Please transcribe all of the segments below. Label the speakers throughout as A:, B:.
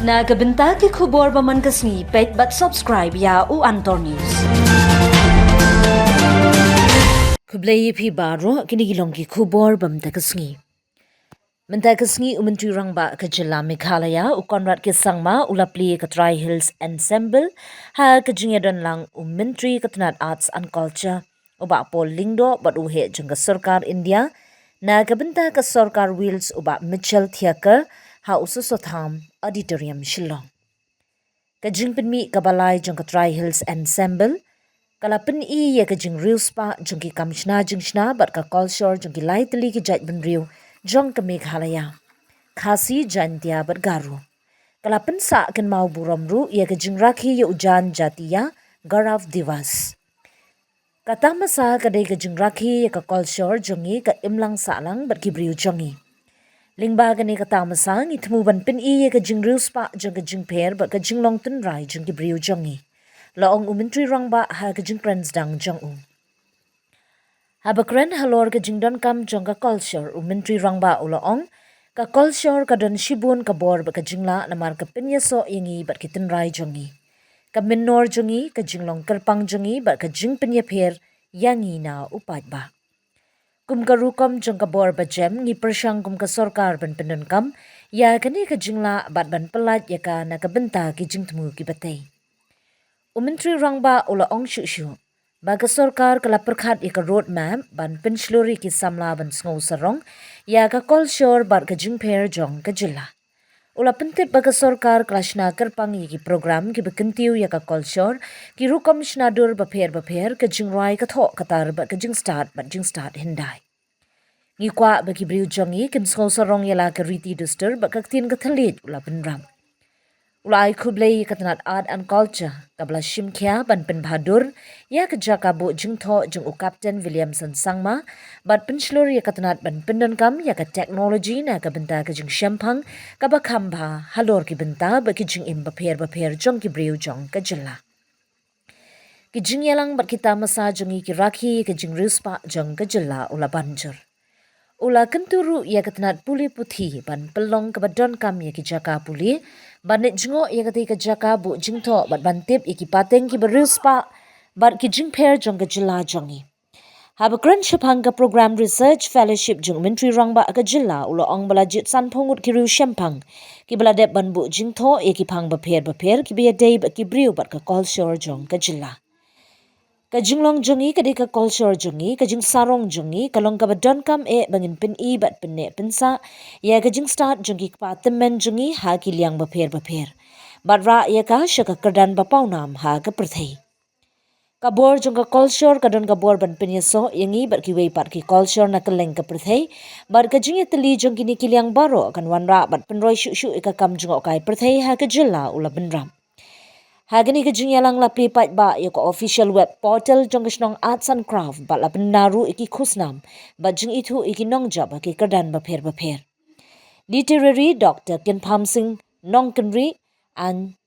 A: Nagabenta ki khubor baman kasni pet but subscribe ya u Antor News. Kublai phi baro kini gilong ki khubor bam takasni. Mentakasni Menteri Rangba ke Jila Meghalaya u Konrad ke Sangma ulapli ke Tri Hills Ensemble ha ke jingedon lang Menteri Ketenat Arts and Culture uba Pol Lingdo bat uhe jengka sorkar India na kabenta ke sorkar Wheels uba Mitchell Theaker ha ususotham auditorium Shillong. Kajing penmi kabalai jengka Tri Hills Ensemble kala pen I ye kajing real spa jengki kamshna jingshna bat ka culture jengki lai teli ki jait bynriew jong ke Meghalaya. Khasi jantia bergaru. Kala pensa ken mau buramru ia ke jingrakhi ye ujan jatia garav divas. Kata masa kadai ke jingrakhi ye ke culture jongi ke imlang salang berkibriu jongi. Lingba kani kata masa ngitmu ban pen I ye ke jingriu spa jong ke jingper ber ke jinglong tunrai jong kibriu jongi. Laong Menteri Rangba ha ke jingkren Sdang jong u. Habakren halor ke jingdon kam jong ke culture Menteri Rangba ulaong ka culture ka don shibun ka bor ba ka jingla namar ka pinyaso yangi bat kitin rai jongi ka minor jongi ka jinglong kerpang jongi bat ka jing pinyapher yangi na upat ba kum ka rukom jong ka bor ba jem ngi persyang kum ka sorkar ban penun kam ya kani ka jingla bat ban pelat ya ka na ka benta ki jingtmu ki batay Menteri Rangba ula ong shu baga sorkar kala perkhat ika road map ban pensluri ki samla ban sngau sarong ya ka culture bar ka jingper jong ka jila. Ula pentip baga sorkar klashna kerpang ki program ki bekentiu ya ka culture ki rukom shnadur bapher ka jingrai ka thok katar ba ka jing start hindai. Ngi kwa ba ki briu jongi kin sngau sarong ya la ka riti duster ba ka tin ka thalit ula penram. Ulai kublai Ketenat Art and Culture kabla shimkya ban pen bhadur ya ke jakabu jingtho jung u Captain Williamson Sangma bat penslur ya Ketenat ban pendon kam ya ke teknologi na ka benta ke jing shempang ka ba khamba halor ki benta ba ki jing im bapher jong ki briu jong ka jilla ki jing yalang bat kita masa jongi ki rakhi ke jing ruspa jong ka jilla ula banjur ula kenturu ya Ketenat puli puthi ban pelong ka badon kam ya ki jaka puli banit jingo ya ketika jaka bu jingto bat bantip iki pateng ki beruspa bat ki jingper jong ke jilla jongi. Haba kran shapang ka program research fellowship jong Menteri Rangba ka jilla ulo ong balajit san pongut ki riu shempang ki baladep ban bu jingto iki pang bapher ki biya day bat ki briu bat ka culture jong ka jilla. Ka jinglong jongi ka di ka culture jongi ka jing sarong jongi ka long ka badon kam bangin pin I bat pinne pinsa ya ka jing start jongi ka patemen jongi ha ki liang bapher bat ra ya ka shaka kerdan bapau nam ha ka perthai ka bor jong ka culture ka don ka bor ban pinye so yangi bat ki wei pat ki culture na ka leng ka perthai bat ka jing teli jong ki ni ki liang baro kan wan ra bat penroi shu ka kam jong kai perthai ha ka jilla ula benram Hagani ke jingyalang la pripat ba ya ko official web portal jong kisnong arts and craft ba la benaru iki khusnam ba jing itu iki nong job ki kerdan bapher. Literary Dr. Kinpam Singh Nongkenri and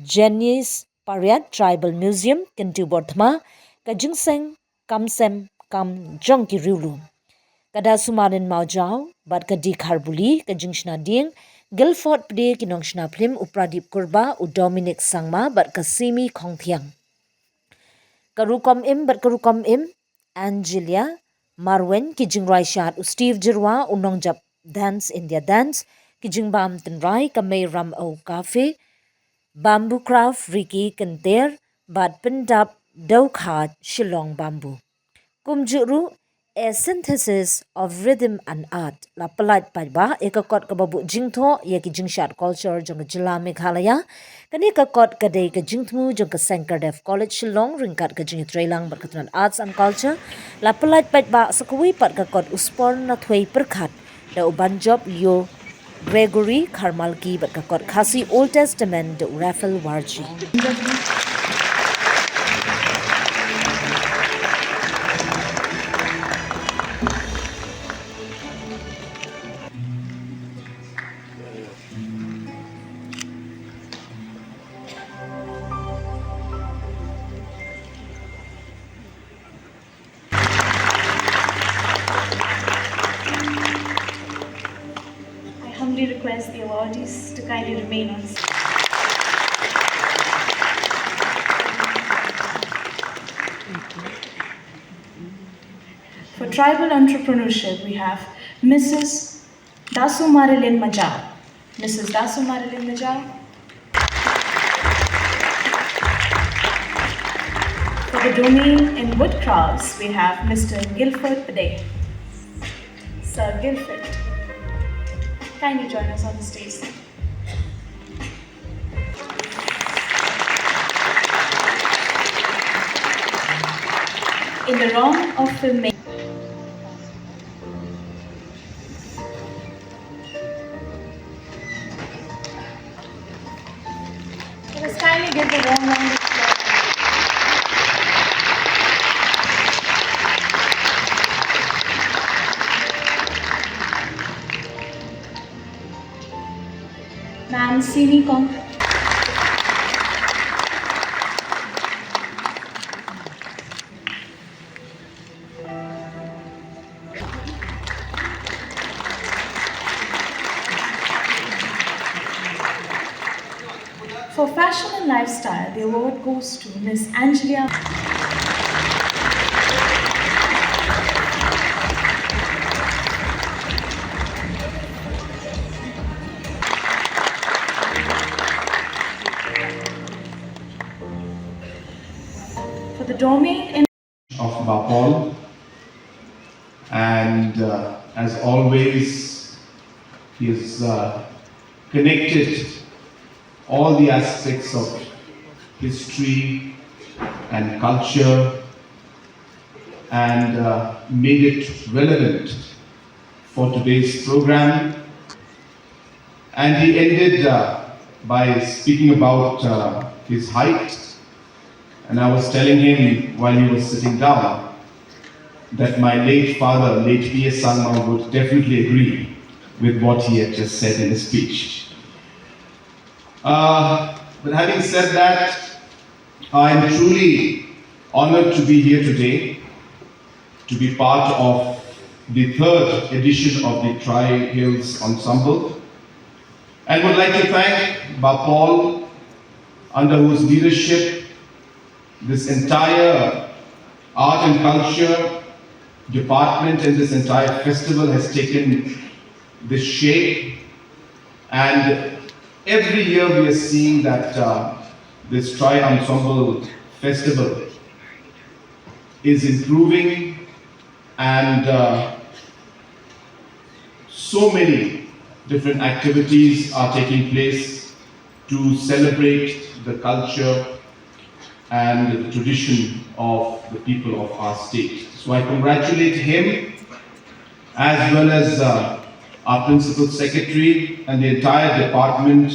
A: Janice Pariat Tribal Museum Kintu Bordhma ka jingseng kamsem kam jong ki riulu. Kada sumarin maujau bat ka di kharbuli ka jingshna ding Guilford pde kinong shna plim upradip kurba u Dominic Sangma bat kasimi khongthiang. Karukom im Angelia Marwen ki jingrai shat u Steve Jirwa u nongjap dance India dance ki jingbam tenrai ka may ram o cafe bamboo craft Ricky Kenter bat pendap daukhat Shillong bamboo. Kumjuru A synthesis of rhythm and art la palat paiba ekakot kababu jingtho ye ki jingshat culture jong jila Meghalaya kani kakot kadai ka jingtmu jong ka Sankardev College Shillong ringkat ka jing trailang bat Ketenat Arts and Culture la palat paiba sakui pat kakot uspor na thwei perkhat da uban job Leo Gregory Karmalki bat kakot khasi Old Testament da Raphael Warji
B: humbly request the awardees to kindly remain on stage. For tribal entrepreneurship, we have Mrs. Dasu Marilyn Majau. Mrs. Dasu Marilyn Majau. For the domain in woodcrafts, we have Mr. Guilford Pynneh. Sir Guilford, kindly join us on the stage. In the realm of filmmaking, let us kindly give a warm round of applause. Ma'am Sini Kong. For fashion and lifestyle, the award goes to Miss Angelia. For the domain in
C: of Bapol, and as always, he has connected all the aspects of history and culture and made it relevant for today's program. And he ended by speaking about his height. And I was telling him while he was sitting down that my late father, late P.S. Sangma, would definitely agree with what he had just said in his speech. But having said that, I am truly honored to be here today, to be part of the third edition of the Tri-Hills Ensemble, and would like to thank Bapol, under whose leadership this entire art and culture department and this entire festival has taken this shape. And every year we are seeing that this Tri-Ensemble Festival is improving, and so many different activities are taking place to celebrate the culture and the tradition of the people of our state. So I congratulate him as well as our Principal Secretary and the entire department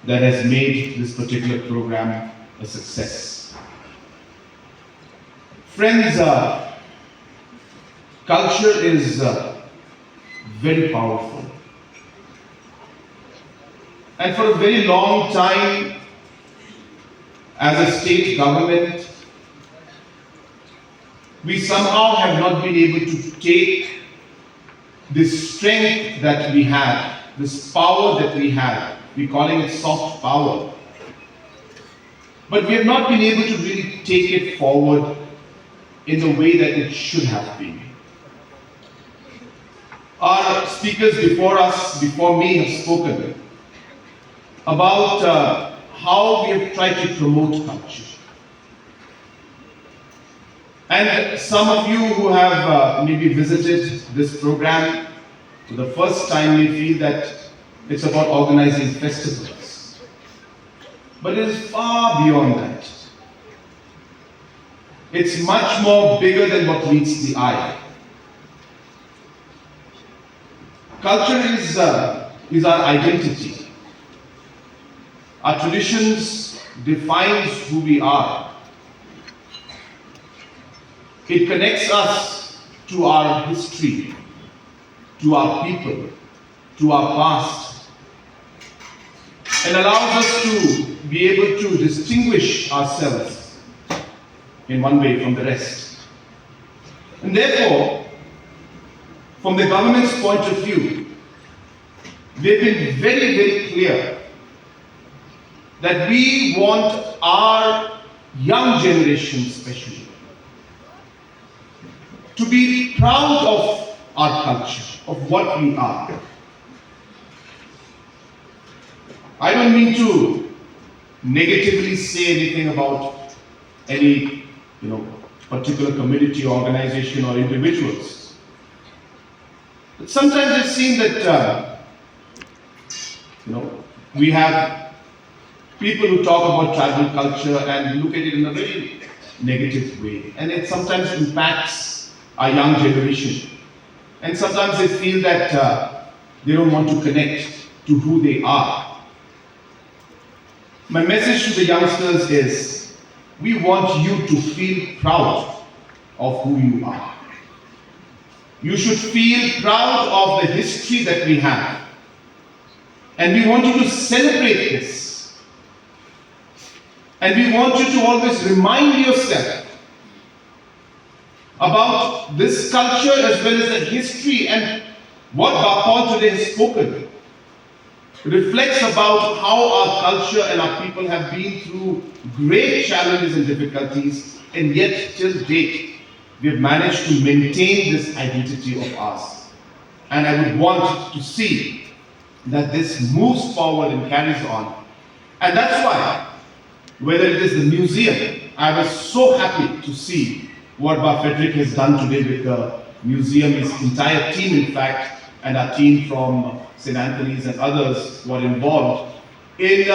C: that has made this particular program a success. Friends, culture is very powerful. And for a very long time, as a state government, we somehow have not been able to take this strength that we have, this power that we have, we're calling it soft power, but we have not been able to really take it forward in the way that it should have been. Our speakers before us, before me, have spoken about how we have tried to promote culture. And some of you who have maybe visited this program for the first time may feel that it's about organizing festivals. But it is far beyond that. It's much more bigger than what meets the eye. Culture is our identity. Our traditions defines who we are. It connects us to our history, to our people, to our past, and allows us to be able to distinguish ourselves in one way from the rest. And therefore, from the government's point of view, we've been very, very clear that we want our young generation especially to be proud of our culture, of what we are. I don't mean to negatively say anything about any, particular community, organization, or individuals. But sometimes I've seen that, we have people who talk about tribal culture and look at it in a very negative way, and it sometimes impacts our young generation. And sometimes they feel that they don't want to connect to who they are. My message to the youngsters is, we want you to feel proud of who you are. You should feel proud of the history that we have. And we want you to celebrate this. And we want you to always remind yourself about this culture as well as the history, and what Bapal today has spoken reflects about how our culture and our people have been through great challenges and difficulties, and yet till date we have managed to maintain this identity of ours. And I would want to see that this moves forward and carries on. And that's why, whether it is the museum, I was so happy to see what Frederick has done today with the museum, his entire team in fact, and our team from St. Anthony's and others were involved in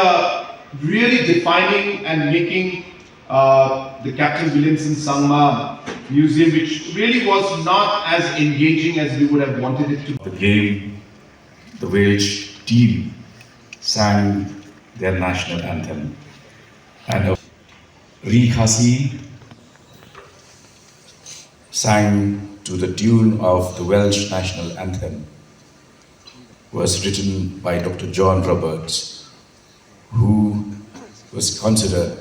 C: really defining and making the Captain Williamson Sangma Museum, which really was not as engaging as we would have wanted it to be.
D: The game, the Welsh team sang their national anthem, and Khasi sang to the tune of the Welsh national anthem, was written by Dr. John Roberts, who was considered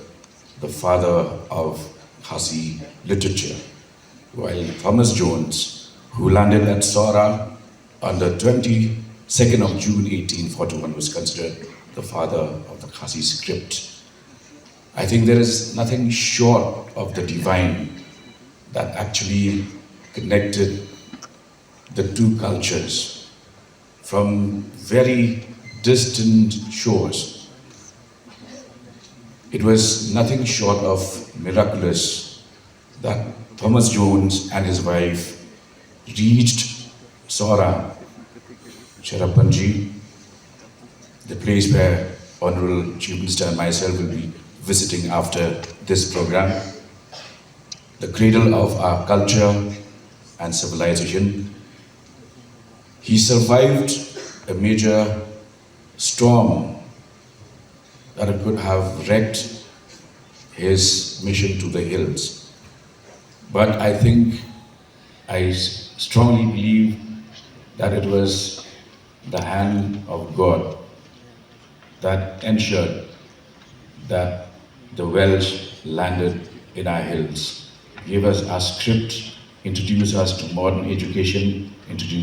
D: the father of Khasi literature, while Thomas Jones, who landed at Sora on the 22nd of June 1841, was considered the father of the Khasi script. I think there is nothing short of the divine that actually connected the two cultures from very distant shores. It was nothing short of miraculous that Thomas Jones and his wife reached Sora, Cherrapunji, the place where Honorable Chief Minister and myself will be visiting after this program, the cradle of our culture and civilization. He survived a major storm that could have wrecked his mission to the hills. But I think, I strongly believe that it was the hand of God that ensured that the Welsh landed in our hills, gave us our script, introduced us to modern education, introduced